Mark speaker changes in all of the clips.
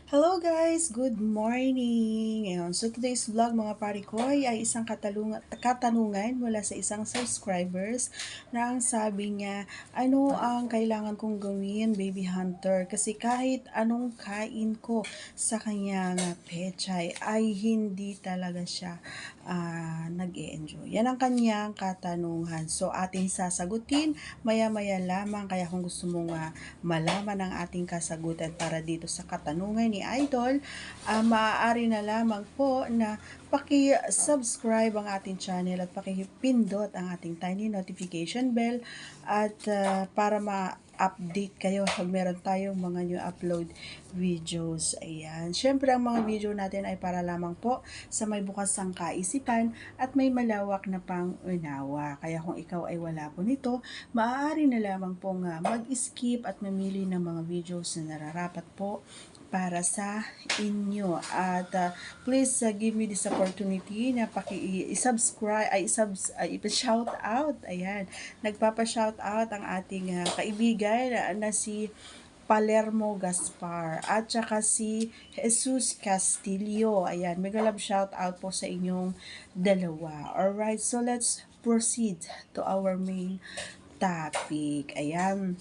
Speaker 1: Hello guys! Good morning! Ayan. So today's vlog mga pari ko ay isang katanungan mula sa isang subscribers na ang sabi niya, ano ang kailangan kong gawin, baby hunter? Kasi kahit anong kain ko sa kanyang pechay ay hindi talaga siya nag-e-enjoy. Yan ang kanyang katanungan. So ating sasagutin maya-maya lamang, kaya kung gusto mong malaman ang ating kasagutan para dito sa katanungan ni Idol, maaari na lamang po na paki-subscribe ang ating channel at paki-pindot ang ating tiny notification bell at para ma-update kayo pag meron tayong mga new upload videos. Ayan. Syempre, ang mga video natin ay para lamang po sa may bukas ang kaisipan at may malawak na pang-unawa. Kaya kung ikaw ay wala po nito, maaari na lamang pong mag-skip at mamili ng mga videos na nararapat po para sa inyo. At please give me this opportunity na paki-subscribe, i-shout out. Ayan, nagpapa-shout out ang ating kaibigan na si Palermo Gaspar at saka si Jesus Castillo. Ayan, mega love shout out po sa inyong dalawa. Alright, so let's proceed to our main topic. Ayan.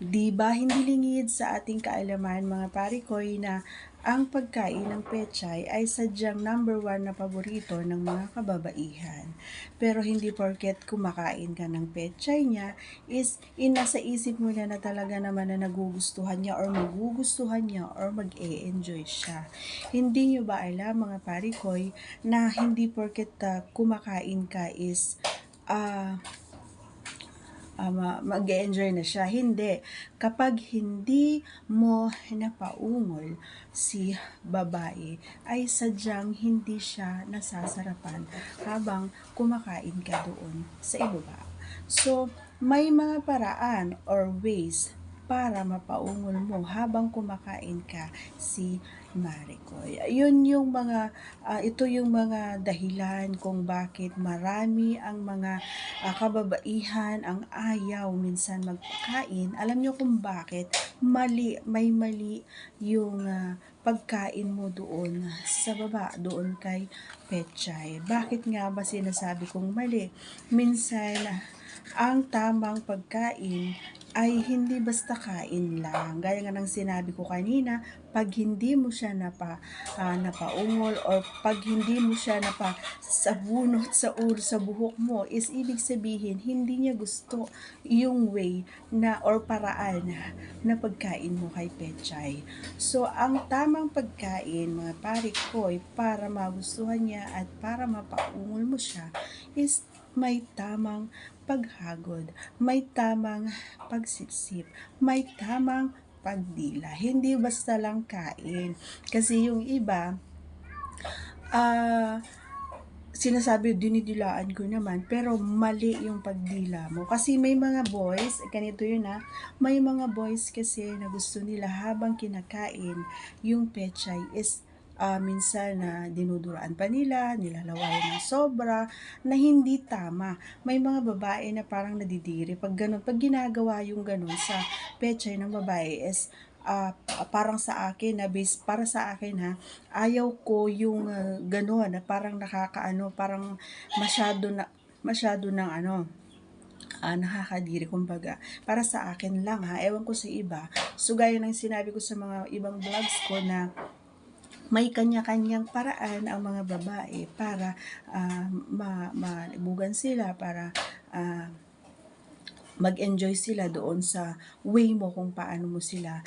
Speaker 1: Di ba hindi lingid sa ating kaalaman mga parikoy na ang pagkain ng pechay ay sadyang number 1 na paborito ng mga kababaihan. Pero hindi porket kumakain ka ng pechay niya is nasa isip mo na talaga naman na nagugustuhan niya or magugustuhan niya or mag-e-enjoy siya. Hindi nyo ba alam mga parikoy na hindi porket kumakain ka is mag-enjoy na siya. Hindi. Kapag hindi mo napaungol si babae, ay sadyang hindi siya nasasarapan habang kumakain ka doon sa ibaba. So, may mga paraan or ways para mapaungol mo habang kumakain ka si Maricoy. Ito yung mga dahilan kung bakit marami ang mga kababaihan ang ayaw minsan magpakain. Alam nyo kung bakit? May mali yung pagkain mo doon sa baba, doon kay Pechay. Bakit nga ba sinasabi kong mali? Minsan, ang tamang pagkain ay hindi basta kain lang. Gaya nga ng sinabi ko kanina, pag hindi mo siya napaungol or pag hindi mo siya sabunot sa buhok mo, is ibig sabihin hindi niya gusto yung way na or paraan na pagkain mo kay Pechay. So, ang tamang pagkain, mga pare ko, para magustuhan niya at para mapaungol mo siya is may tamang paghagod, may tamang pagsipsip, may tamang pagdila. Hindi basta lang kain. Kasi yung iba, sinasabi, dinidilaan ko naman, pero mali yung pagdila mo. Kasi may mga boys, ganito yun may mga boys kasi na gusto nila habang kinakain yung pechay is minsan na dinuduraan pa nila, nilalawayan ng sobra, na hindi tama. May mga babae na parang nadidiri. Pag ganun, pag ginagawa yung ganun sa pechay ng babae is parang sa akin para sa akin ayaw ko yung gano'n na parang parang masyado ng nakakadiri, kumbaga. Para sa akin lang ewan ko sa iba. So gaya ng sinabi ko sa mga ibang vlogs ko na may kanya-kanyang paraan ang mga babae para malibugan sila, para mag-enjoy sila doon sa way mo kung paano mo sila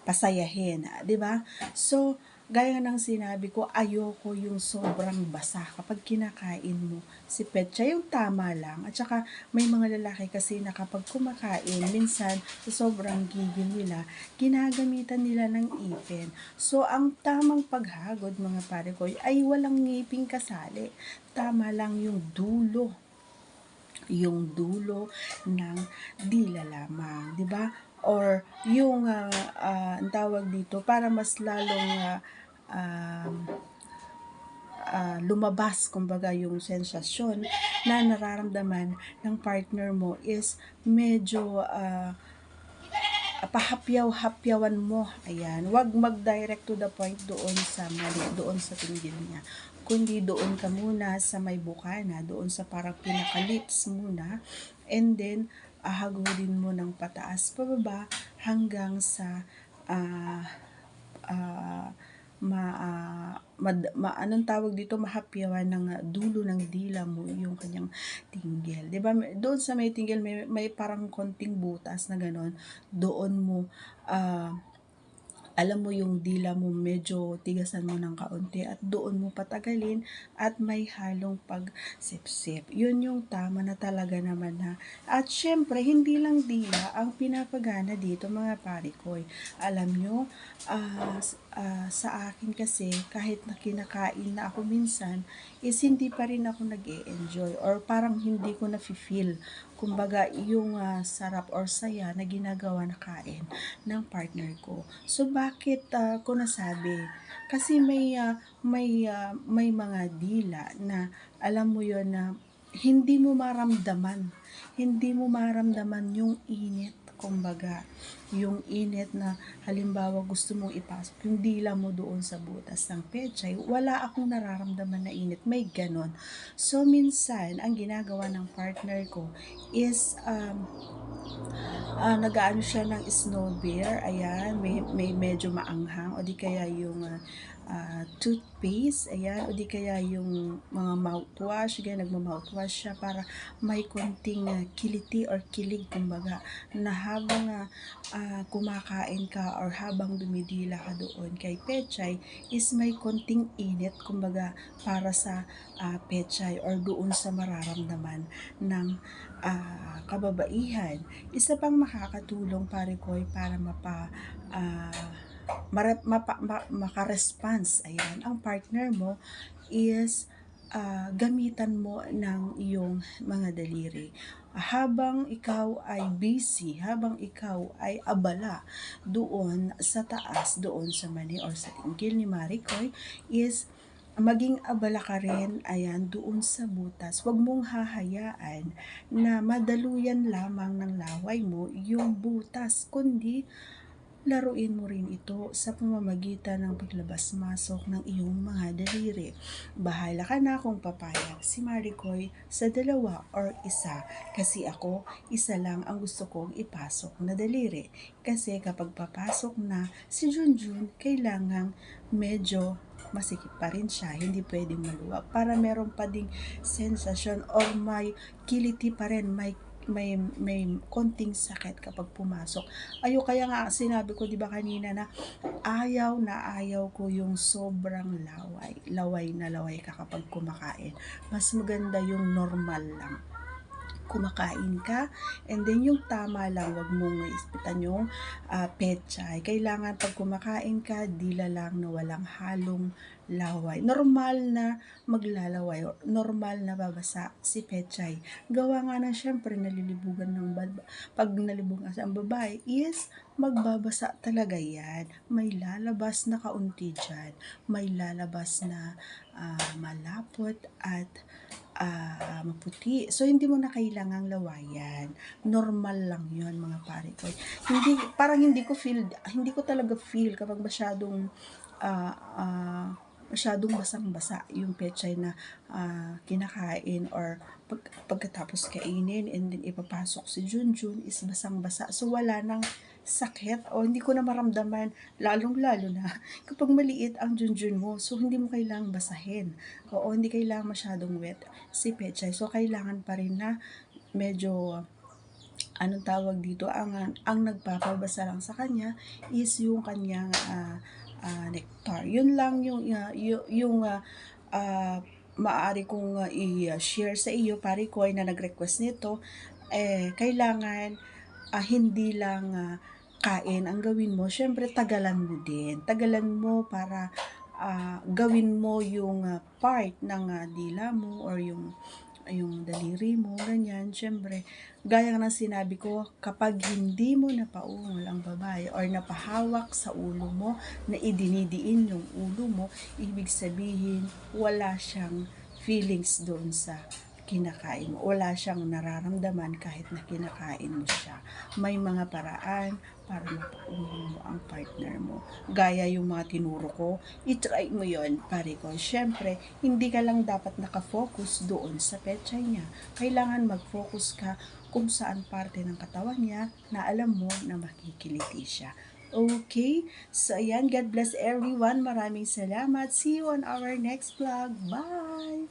Speaker 1: pasayahin, 'di ba? So, gaya ng sinabi ko, ayoko yung sobrang basa kapag kinakain mo si Petsa, yung tama lang. At saka may mga lalaki kasi na kapag kumakain, minsan sa sobrang gigil nila, ginagamitan nila ng ipin. So, ang tamang paghagod, mga pare ko, ay walang ngiping kasali. Tama lang yung dulo ng dila lamang, 'di ba? Or yung ang tawag dito, para mas lalong lumabas, kumbaga, yung sensasyon na nararamdaman ng partner mo is medyo pahapyaw-hapyawan mo. Ayan, wag mag-direct to the point doon sa mali, doon sa tinggil niya. Kundi doon ka muna sa may bukana, doon sa parang pinaka-lips muna. And then, ahagulin mo ng pataas pababa hanggang sa ah anong tawag dito, mahapyawan ng dulo ng dila mo yung kanyang tinggil. 'Di ba? Doon sa may tinggil may parang konting butas na ganon. Doon mo alam mo yung dila mo medyo tigasan mo ng kaunti at doon mo patagalin at may halong pagsipsip. Yun yung tama na talaga naman na. At syempre, hindi lang dila ang pinapagana dito mga pare ko. Alam nyo, sa akin kasi kahit na kinakain na ako minsan is hindi pa rin ako nag-e-enjoy or parang hindi ko na-feel kumbaga yung sarap or saya na ginagawa na kain ng partner ko. So bakit ko nasabi? Kasi may mga dila na alam mo yon na hindi mo maramdaman yung init, kumbaga yung init na halimbawa gusto mong ipasok yung dila mo doon sa butas ng pechay, wala akong nararamdaman na init, may ganon. So minsan ang ginagawa ng partner ko is nagaano siya ng snow beer, ayan, may medyo maanghang o di kaya yung toothpaste, ayan, o di kaya yung mga mouthwash, ganyan, nagma-mouthwash siya para may konting kiliti or kilig, kumbaga, na habang kumakain ka or habang dumidila ka doon kay pechay is may konting init, kumbaga, para sa pechay or doon sa mararamdaman ng kababaihan. Isa pang makakatulong pare ko para maka-response, ayan, ang partner mo is gamitan mo ng iyong mga daliri. Habang ikaw ay busy, habang ikaw ay abala doon sa taas, doon sa mani or sa tinggil ni Maricoy, is maging abala ka rin, ayan, doon sa butas. Huwag mong hahayaan na madaluyan lamang ng laway mo yung butas, kundi laruin mo rin ito sa pamamagitan ng paglabas-masok ng iyong mga daliri. Bahala ka na kung papayag si Maricoy sa dalawa or isa. Kasi ako, isa lang ang gusto kong ipasok na daliri. Kasi kapag papasok na si Junjun, kailangang medyo masikip pa rin siya, hindi pwedeng maluwag para meron pa ding sensasyon or may kiliti pa rin, may konting sakit kapag pumasok. Kaya nga sinabi ko 'di ba kanina na ayaw ko yung sobrang laway na laway ka kapag kumakain. Mas maganda yung normal lang, kumakain ka, and then yung tama lang, wag mong ispitan yung pechay. Kailangan pag kumakain ka, dila lang na walang halong laway. Normal na maglalaway, normal na babasa si pechay. Gawa nga na syempre nalilibugan ng pag nalibugan sa ang babae is magbabasa talaga yan. May lalabas na kaunti dyan. May lalabas na malapot at maputi. So, hindi mo na kailangang lawayan. Normal lang yun, mga pare ko. Hindi ko talaga feel kapag masyadong basang-basa yung pechay na kinakain or pagkatapos kainin and then ipapasok si Junjun is basang-basa. So, wala nang sakit o hindi ko na maramdaman, lalong-lalo na kapag maliit ang Junjun mo. So, hindi mo kailangang basahin. Oo, hindi kailangang masyadong wet si pechay. So, kailangan pa rin na medyo anong tawag dito, ang nagpapabasa lang sa kanya is yung kanyang nectar. Yun lang yung maaari kong i-share sa iyo, pare ko, na nag-request nito. Kailangan hindi lang kain ang gawin mo, syempre tagalan mo din. Tagalan mo para gawin mo yung part ng dila mo or yung daliri mo, ganyan. Syempre, gaya ng sinabi ko, kapag hindi mo napaungol ang babae or napahawak sa ulo mo, na idinidiin yung ulo mo, ibig sabihin, wala siyang feelings doon sa kinakain mo. Wala siyang nararamdaman kahit na kinakain mo siya. May mga paraan para mapauwi mo ang partner mo. Gaya yung mga tinuro ko, itry mo yon pare ko. Siyempre, hindi ka lang dapat nakafocus doon sa pechay niya. Kailangan mag-focus ka kung saan parte ng katawan niya na alam mo na makikiliti siya. Okay? So, ayan. God bless everyone. Maraming salamat. See you on our next vlog. Bye!